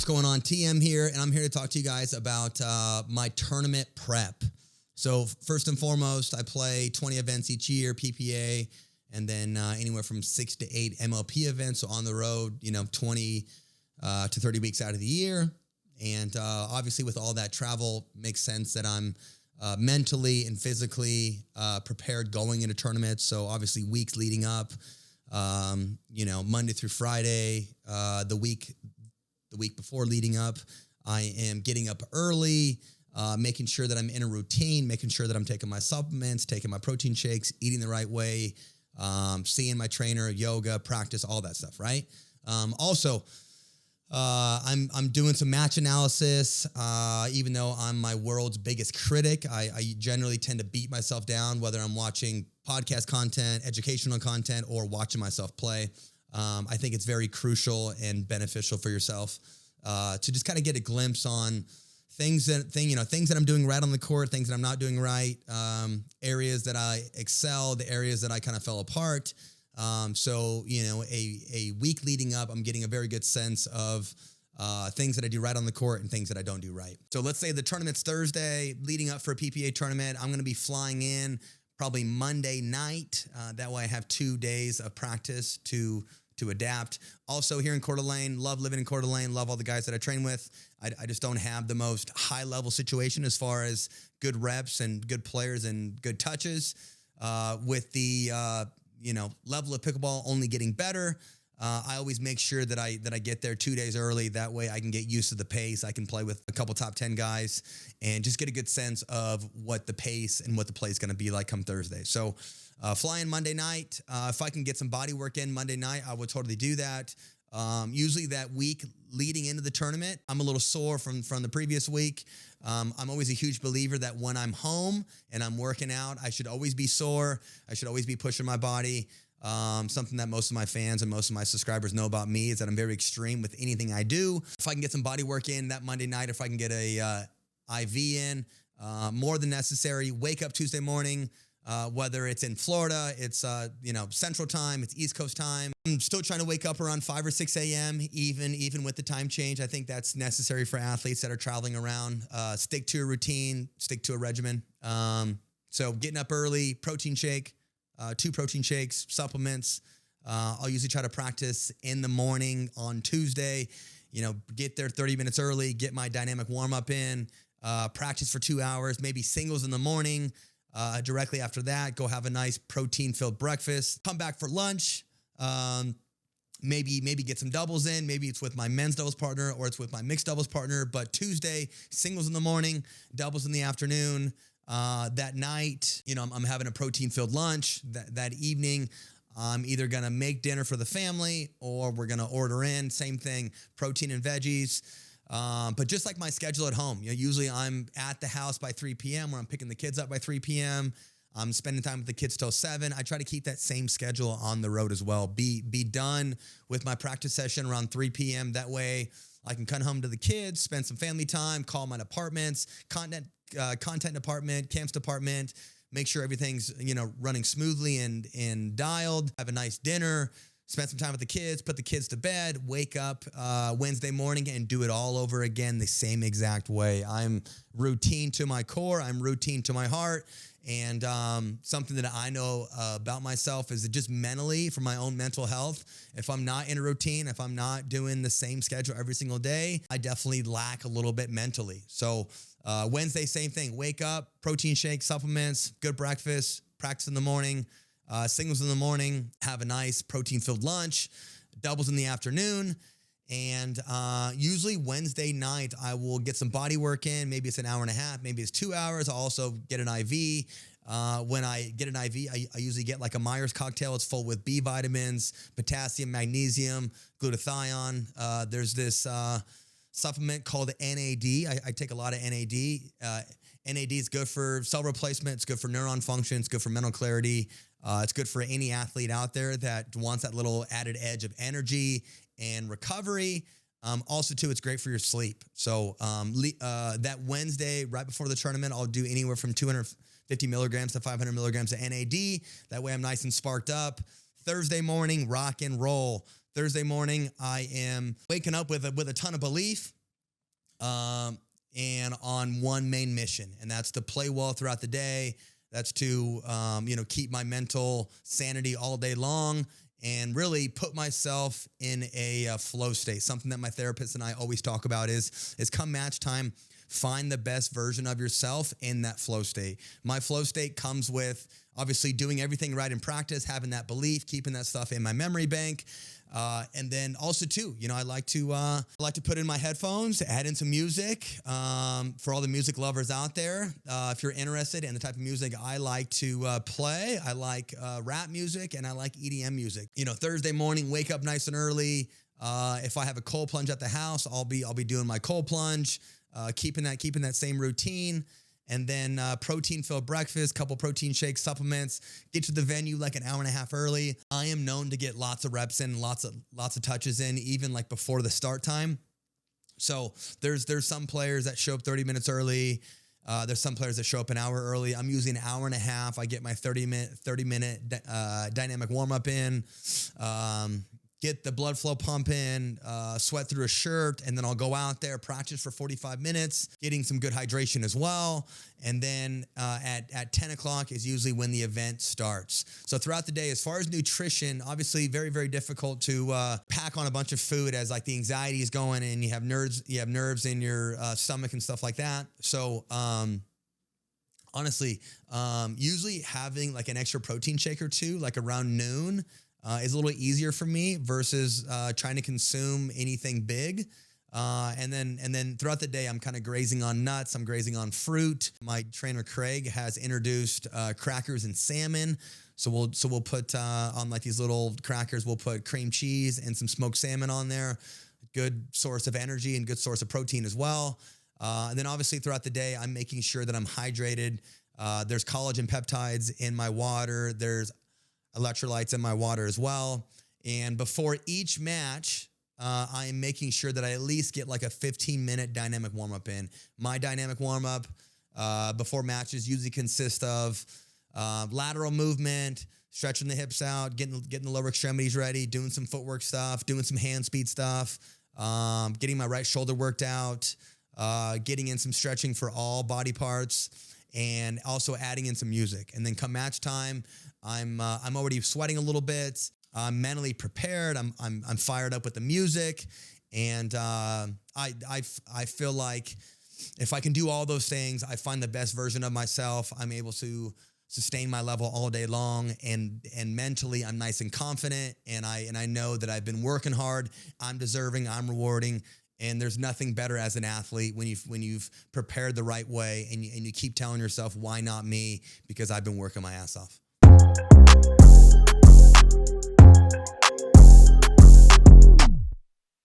going on? TM here, and I'm here to talk to you guys about my tournament prep. So first and foremost, I play 20 events each year, PPA, and then anywhere from 6 to 8 MLP events. So on the road, 20 to 30 weeks out of the year. And obviously with all that travel, makes sense that I'm mentally and physically prepared going into tournaments. So obviously weeks leading up, Monday through Friday, the week before leading up, I am getting up early, making sure that I'm in a routine, making sure that I'm taking my supplements, taking my protein shakes, eating the right way, seeing my trainer, yoga, practice, all that stuff, right? I'm doing some match analysis. Even though I'm my world's biggest critic, I generally tend to beat myself down, whether I'm watching podcast content, educational content, or watching myself play. I think it's very crucial and beneficial for yourself to just kind of get a glimpse on things that I'm doing right on the court, things that I'm not doing right, areas that I excel, the areas that I kind of fell apart. So a week leading up, I'm getting a very good sense of things that I do right on the court and things that I don't do right. So let's say the tournament's Thursday, leading up for a PPA tournament. I'm going to be flying in probably Monday night. That way I have 2 days of practice to adapt. Also here in Coeur d'Alene, love living in Coeur d'Alene, love all the guys that I train with. I just don't have the most high level situation as far as good reps and good players and good touches. With the level of pickleball only getting better, I always make sure that I get there 2 days early. That way I can get used to the pace. I can play with a couple top 10 guys and just get a good sense of what the pace and what the play is going to be like come Thursday. So flying Monday night, if I can get some body work in Monday night, I would totally do that. Usually that week leading into the tournament, I'm a little sore from the previous week. I'm always a huge believer that when I'm home and I'm working out, I should always be sore. I should always be pushing my body. Something that most of my fans and most of my subscribers know about me is that I'm very extreme with anything I do. If I can get some body work in that Monday night, if I can get a IV in, more than necessary, wake up Tuesday morning, whether it's in Florida, it's, Central time, it's East Coast time. I'm still trying to wake up around 5 or 6 a.m., even with the time change. I think that's necessary for athletes that are traveling around. Stick to a routine, stick to a regimen. So getting up early, protein shake, 2 protein shakes, supplements. I'll usually try to practice in the morning on Tuesday, get there 30 minutes early, get my dynamic warm up in, practice for 2 hours, maybe singles in the morning. Directly after that, go have a nice protein-filled breakfast. Come back for lunch. Maybe get some doubles in. Maybe it's with my men's doubles partner or it's with my mixed doubles partner. But Tuesday, singles in the morning, doubles in the afternoon. That night, I'm having a protein-filled lunch. That evening, I'm either going to make dinner for the family or we're going to order in. Same thing, protein and veggies. But just like my schedule at home, usually I'm at the house by 3 p.m. or I'm picking the kids up by 3 p.m. I'm spending time with the kids till 7. I try to keep that same schedule on the road as well. Be done with my practice session around 3 p.m. That way I can come home to the kids, spend some family time, call my departments, content department, camps department, make sure everything's, running smoothly and dialed, have a nice dinner, spend some time with the kids, put the kids to bed, wake up Wednesday morning and do it all over again the same exact way. I'm routine to my core. I'm routine to my heart. And something that I know about myself is that just mentally, for my own mental health, if I'm not in a routine, if I'm not doing the same schedule every single day, I definitely lack a little bit mentally. So Wednesday, same thing. Wake up, protein shake, supplements, good breakfast, practice in the morning. Singles in the morning, have a nice protein-filled lunch, doubles in the afternoon, and usually Wednesday night, I will get some body work in. Maybe it's an hour and a half, maybe it's 2 hours. I'll also get an IV. When I get an IV, I usually get like a Myers cocktail. It's full with B vitamins, potassium, magnesium, glutathione. There's this supplement called NAD. I take a lot of NAD. NAD is good for cell replacement. It's good for neuron function. It's good for mental clarity. It's good for any athlete out there that wants that little added edge of energy and recovery. Also, too, it's great for your sleep. So that Wednesday, right before the tournament, I'll do anywhere from 250 milligrams to 500 milligrams of NAD. That way I'm nice and sparked up. Thursday morning, rock and roll. Thursday morning, I am waking up with a ton of belief. and on one main mission, and that's to play well throughout the day. That's to, keep my mental sanity all day long and really put myself in a flow state. Something that my therapist and I always talk about is come match time, find the best version of yourself in that flow state. My flow state comes with obviously doing everything right in practice, having that belief, keeping that stuff in my memory bank. And then also too, I like to put in my headphones, add in some music, for all the music lovers out there. If you're interested in the type of music I like to play, I like rap music and I like EDM music. Thursday morning, wake up nice and early. If I have a cold plunge at the house, I'll be doing my cold plunge, keeping that same routine. And then protein-filled breakfast, couple protein shakes, supplements. Get to the venue like an hour and a half early. I am known to get lots of reps in, lots of touches in, even like before the start time. So there's some players that show up 30 minutes early. There's some players that show up an hour early. I'm usually an hour and a half. I get my 30-minute dynamic warm-up in. Get the blood flow pumping, sweat through a shirt, and then I'll go out there, practice for 45 minutes, getting some good hydration as well. And then at 10 o'clock is usually when the event starts. So throughout the day, as far as nutrition, obviously very, very difficult to pack on a bunch of food as like the anxiety is going and you have nerves in your stomach and stuff like that. So honestly, usually having like an extra protein shake or two, like around noon, is a little easier for me versus trying to consume anything big. And then throughout the day, I'm kind of grazing on nuts. I'm grazing on fruit. My trainer Craig has introduced crackers and salmon. So we'll put on like these little crackers, we'll put cream cheese and some smoked salmon on there. Good source of energy and good source of protein as well. And then obviously throughout the day, I'm making sure that I'm hydrated. There's collagen peptides in my water. There's electrolytes in my water as well. And before each match, I am making sure that I at least get like a 15-minute dynamic warm-up in. My dynamic warm-up before matches usually consists of lateral movement, stretching the hips out, getting the lower extremities ready, doing some footwork stuff, doing some hand speed stuff, getting my right shoulder worked out, getting in some stretching for all body parts, and also adding in some music. And then come match time, I'm already sweating a little bit. I'm mentally prepared. I'm fired up with the music, and I feel like if I can do all those things, I find the best version of myself. I'm able to sustain my level all day long, and mentally I'm nice and confident, and I know that I've been working hard. I'm deserving. I'm rewarding. And there's nothing better as an athlete when you've prepared the right way and you keep telling yourself, why not me? Because I've been working my ass off.